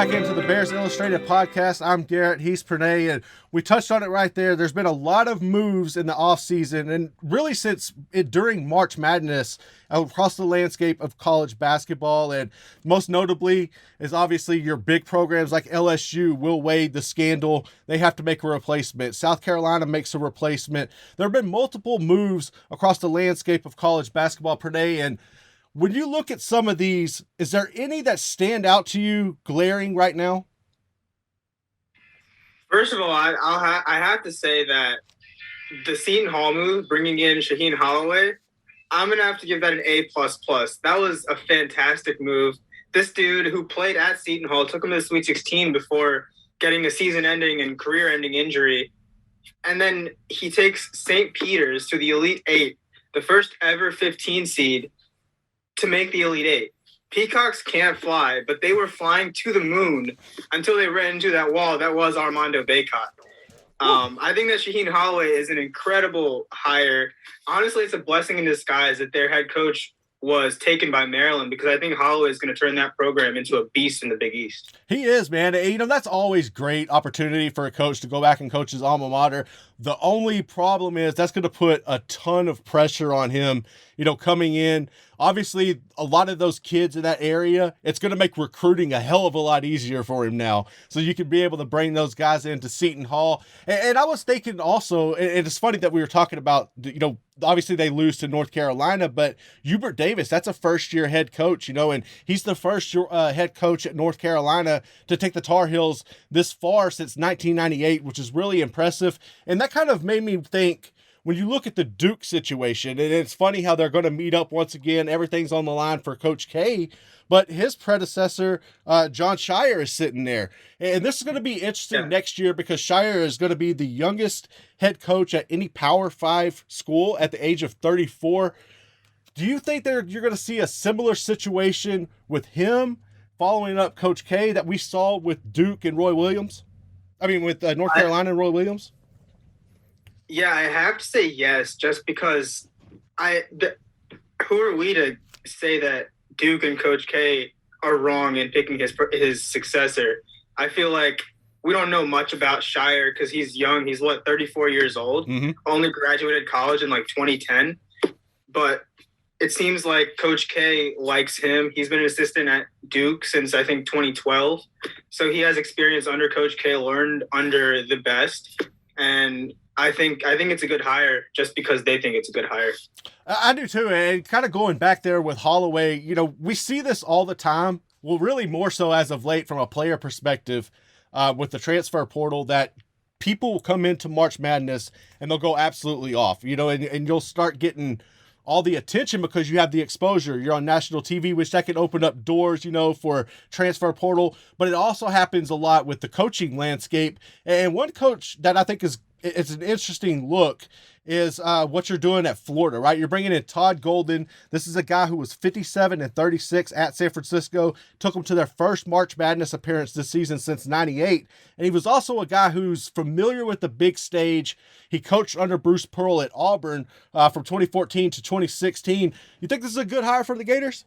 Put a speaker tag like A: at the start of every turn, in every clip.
A: back into the Bears Illustrated podcast. I'm Garrett, he's Pranay, and we touched on it right there. There's been a lot of moves in the offseason, and really since during March Madness across the landscape of college basketball, and most notably is obviously your big programs like LSU, Will Wade, the scandal. They have to make a replacement. South Carolina makes a replacement. There have been multiple moves across the landscape of college basketball, Pranay, and when you look at some of these, is there any that stand out to you glaring right now?
B: First of all, I have to say that the Seton Hall move, bringing in Shaheen Holloway, I'm going to have to give that an A++. That was a fantastic move. This dude who played at Seton Hall took him to the Sweet 16 before getting a season-ending and career-ending injury. And then he takes St. Peter's to the Elite Eight, the first ever 15 seed, to make the Elite Eight. Peacocks can't fly, but they were flying to the moon until they ran into that wall that was Armando Bacot. I think that Shaheen Holloway is an incredible hire. Honestly, it's a blessing in disguise that their head coach was taken by Maryland, because I think Holloway is going to turn that program into a beast in the Big East.
A: He is, man. You know, that's always great opportunity for a coach to go back and coach his alma mater. The only problem is that's going to put a ton of pressure on him, you know, coming in. Obviously, a lot of those kids in that area, it's going to make recruiting a hell of a lot easier for him now. So you can be able to bring those guys into Seton Hall. And I was thinking also, and it's funny that we were talking about, you know, obviously they lose to North Carolina, but Hubert Davis, that's a first-year head coach, you know, and he's the first head coach at North Carolina to take the Tar Heels this far since 1998, which is really impressive. And that kind of made me think, when you look at the Duke situation, and it's funny how they're going to meet up once again, everything's on the line for Coach K, but his predecessor, Jon Scheyer, is sitting there. And this is going to be interesting next year, because Scheyer is going to be the youngest head coach at any Power 5 school at the age of 34. Do you think you're going to see a similar situation with him following up Coach K that we saw with Duke and Roy Williams? I mean, with North Carolina and Roy Williams?
B: Yeah, I have to say yes, just because who are we to say that Duke and Coach K are wrong in picking his successor? I feel like we don't know much about Scheyer because he's young. He's 34 years old, only graduated college in like 2010. But it seems like Coach K likes him. He's been an assistant at Duke since I think 2012. So he has experience under Coach K, learned under the best. And I think it's a good hire just because they think it's a good hire.
A: I do too. And kind of going back there with Holloway, you know, we see this all the time. Well, really more so as of late from a player perspective with the transfer portal, that people will come into March Madness and they'll go absolutely off, you know, and you'll start getting all the attention because you have the exposure. You're on national TV, which that can open up doors, you know, for transfer portal. But it also happens a lot with the coaching landscape. And one coach that I think it's an interesting look is what you're doing at Florida, right? You're bringing in Todd Golden. This is a guy who was 57-36 at San Francisco, took them to their first March Madness appearance this season since 98. And he was also a guy who's familiar with the big stage. He coached under Bruce Pearl at Auburn from 2014 to 2016. You think this is a good hire for the Gators?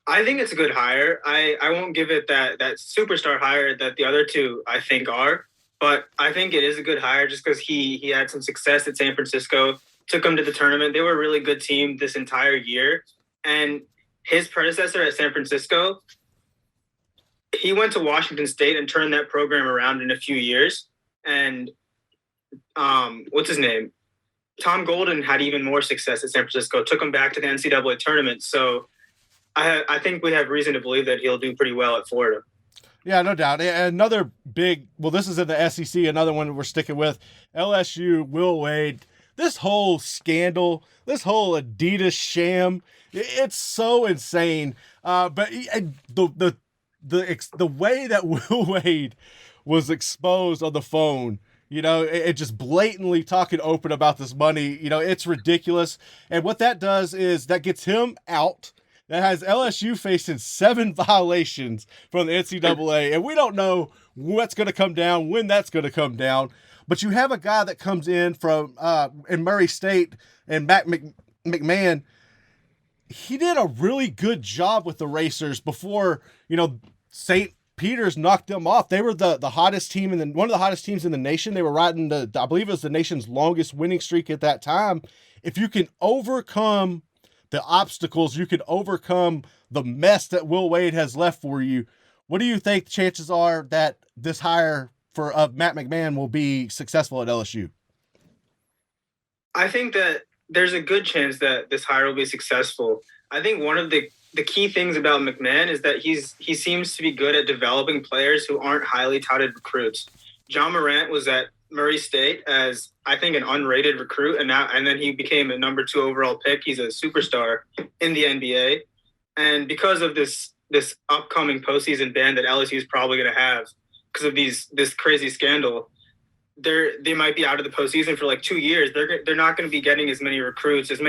B: I think it's a good hire. I won't give it that superstar hire that the other two I think are. But I think it is a good hire just because he had some success at San Francisco, took them to the tournament. They were a really good team this entire year. And his predecessor at San Francisco, he went to Washington State and turned that program around in a few years. And what's his name? Tom Golden had even more success at San Francisco, took him back to the NCAA tournament. So I think we have reason to believe that he'll do pretty well at Florida.
A: Yeah, no doubt. Another big, well, this is in the SEC, another one we're sticking with, LSU, Will Wade. This whole scandal, this whole Adidas sham, it's so insane. But the way that Will Wade was exposed on the phone, you know, it just blatantly talking open about this money, you know, it's ridiculous. And what that does is that gets him out. That has LSU facing 7 violations from the NCAA, and we don't know what's going to come down, when that's going to come down. But you have a guy that comes in from in Murray State, and Matt McMahon. He did a really good job with the Racers before, you know, St. Peters knocked them off. They were the hottest team one of the hottest teams in the nation. They were riding I believe it was the nation's longest winning streak at that time. If you can overcome the obstacles, you can overcome the mess that Will Wade has left for you. What do you think the chances are that this hire of Matt McMahon will be successful at LSU?
B: I think that there's a good chance that this hire will be successful. I think one of the key things about McMahon is that he seems to be good at developing players who aren't highly touted recruits. John Morant was at Murray State as, I think, an unrated recruit, and then he became a number 2 overall pick. He's a superstar in the NBA. And because of this upcoming postseason ban that LSU is probably going to have because of this crazy scandal, they might be out of the postseason for like 2 years. They're not going to be getting as many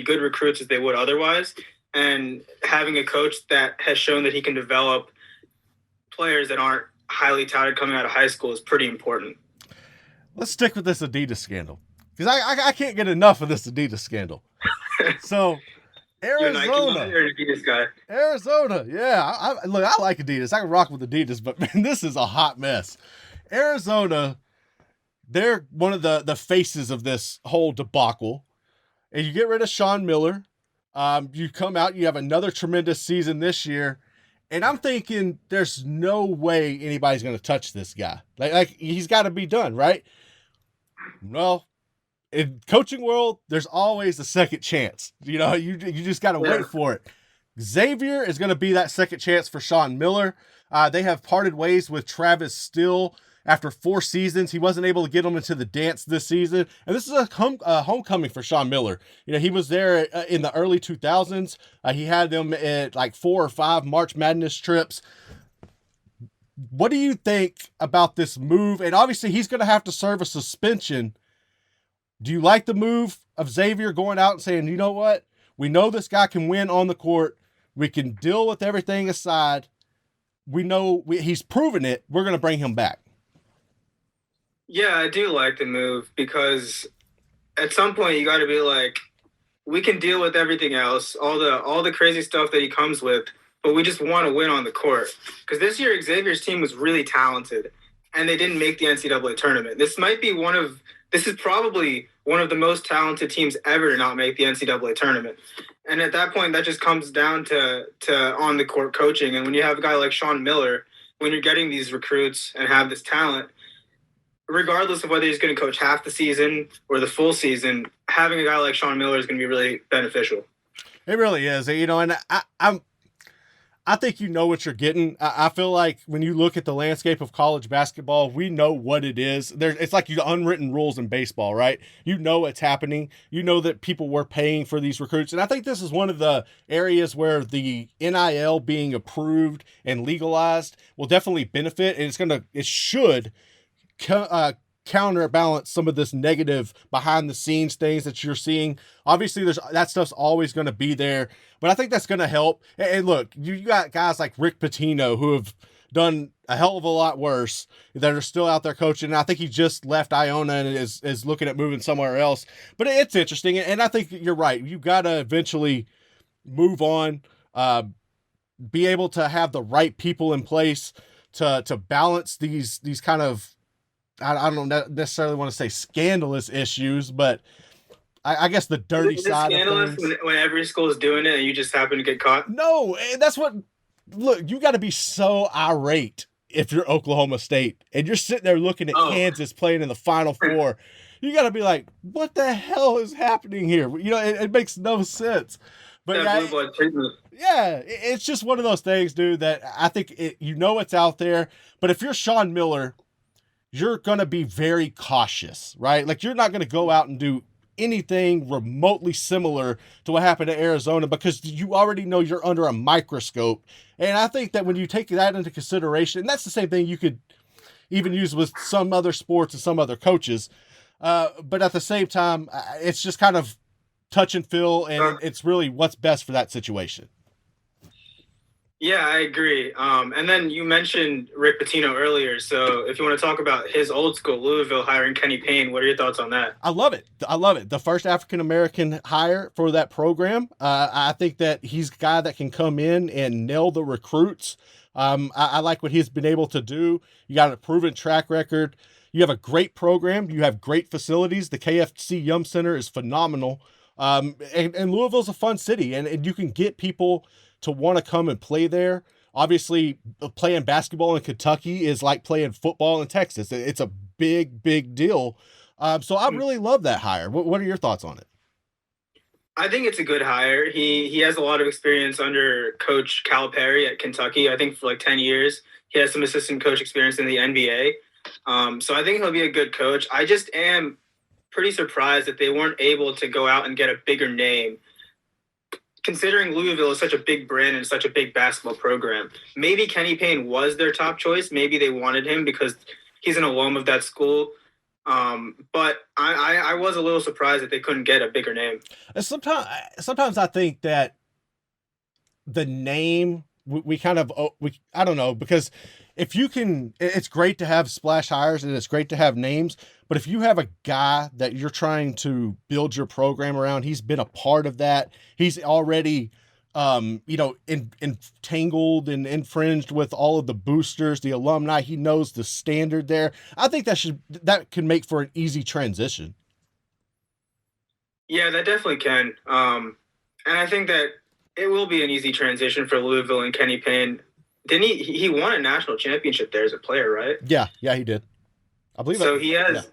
B: good recruits as they would otherwise. And having a coach that has shown that he can develop players that aren't highly touted coming out of high school is pretty important.
A: Let's stick with this Adidas scandal, because I can't get enough of this Adidas scandal. So Arizona,
B: you're an Adidas guy.
A: Arizona, yeah. I like Adidas. I can rock with Adidas, but man, this is a hot mess. Arizona, they're one of the faces of this whole debacle. And you get rid of Sean Miller. You come out, you have another tremendous season this year. And I'm thinking there's no way anybody's going to touch this guy. Like he's got to be done, right? Well, in coaching world, there's always a second chance. You know, you just got to wait for it. Xavier is going to be that second chance for Sean Miller. They have parted ways with Travis Still after 4 seasons. He wasn't able to get him into the dance this season. And this is a homecoming for Sean Miller. You know, he was there in the early 2000s. He had them at like 4 or 5 March Madness trips. What do you think about this move? And obviously he's going to have to serve a suspension. Do you like the move of Xavier going out and saying, you know what? We know this guy can win on the court. We can deal with everything aside. We know he's proven it. We're going to bring him back.
B: Yeah, I do like the move because at some point you got to be like, we can deal with everything else, all the crazy stuff that he comes with, but we just want to win on the court. Because this year Xavier's team was really talented, and they didn't make the NCAA tournament. This is probably one of the most talented teams ever to not make the NCAA tournament. And at that point, that just comes down to on the court coaching. And when you have a guy like Sean Miller, when you're getting these recruits and have this talent, regardless of whether he's going to coach half the season or the full season, having a guy like Sean Miller is going to be really beneficial.
A: It really is. You know, and I think you know what you're getting. I feel like when you look at the landscape of college basketball, we know what it is. It's like the unwritten rules in baseball, right? You know what's happening. You know that people were paying for these recruits. And I think this is one of the areas where the NIL being approved and legalized will definitely benefit. And it should counterbalance some of this negative behind the scenes things that you're seeing. Obviously that stuff's always going to be there, but I think that's going to help. And look, you got guys like Rick Pitino who have done a hell of a lot worse that are still out there coaching. And I think he just left Iona and is looking at moving somewhere else, but it's interesting. And I think you're right. You got to eventually move on, be able to have the right people in place to balance these kind of, I don't necessarily want to say scandalous issues, but I guess the dirty side of things.
B: When every school is doing it and you just happen to get caught?
A: No, that's what. Look, you got to be so irate if you're Oklahoma State and you're sitting there looking at Kansas playing in the Final Four. You got to be like, what the hell is happening here? You know, it makes no sense. But it's just one of those things, dude, that I think it's out there. But if you're Sean Miller, you're going to be very cautious, right? Like you're not going to go out and do anything remotely similar to what happened to Arizona because you already know you're under a microscope. And I think that when you take that into consideration, and that's the same thing you could even use with some other sports and some other coaches. But at the same time, it's just kind of touch and feel, and it's really what's best for that situation.
B: Yeah, I agree. And then you mentioned Rick Pitino earlier. So if you want to talk about his old school, Louisville hiring Kenny Payne, what are your thoughts on that?
A: I love it. The first African-American hire for that program. I think that he's a guy that can come in and nail the recruits. I like what he's been able to do. You got a proven track record. You have a great program. You have great facilities. The KFC Yum Center is phenomenal. And Louisville's a fun city, and you can get people to want to come and play there. Obviously, playing basketball in Kentucky is like playing football in Texas. It's a big, big deal. So I really love that hire. What are your thoughts on it?
B: I think it's a good hire. He has a lot of experience under Coach Calipari at Kentucky. I think for like 10 years. He has some assistant coach experience in the NBA. So I think he'll be a good coach. I just am pretty surprised that they weren't able to go out and get a bigger name, considering Louisville is such a big brand and such a big basketball program. Maybe Kenny Payne was their top choice. Maybe they wanted him because he's an alum of that school. But I was a little surprised that they couldn't get a bigger name.
A: Sometimes I think that the name I don't know, because if you can, it's great to have splash hires and it's great to have names, but if you have a guy that you're trying to build your program around, he's been a part of that. He's already, entangled and infringed with all of the boosters, the alumni. He knows the standard there. I think that can make for an easy transition.
B: Yeah, that definitely can. And I think that it will be an easy transition for Louisville and Kenny Payne. Didn't he won a national championship there as a player, right?
A: Yeah, he did. I believe
B: so. He has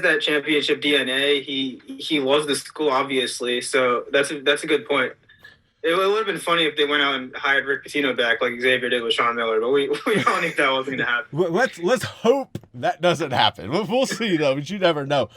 B: that championship DNA. He loves the school, obviously. So that's a good point. It would have been funny if they went out and hired Rick Pitino back like Xavier did with Sean Miller, but we all knew that wasn't going to happen.
A: Let's hope that doesn't happen. We'll see, though, but you never know.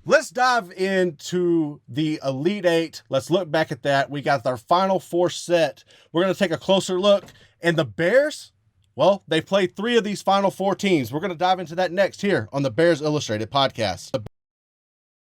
A: Let's dive into the Elite Eight. Let's look back at that. We got our Final Four set. We're going to take a closer look. And the Bears, well, they played 3 of these Final Four teams. We're going to dive into that next here on the Bears Illustrated podcast.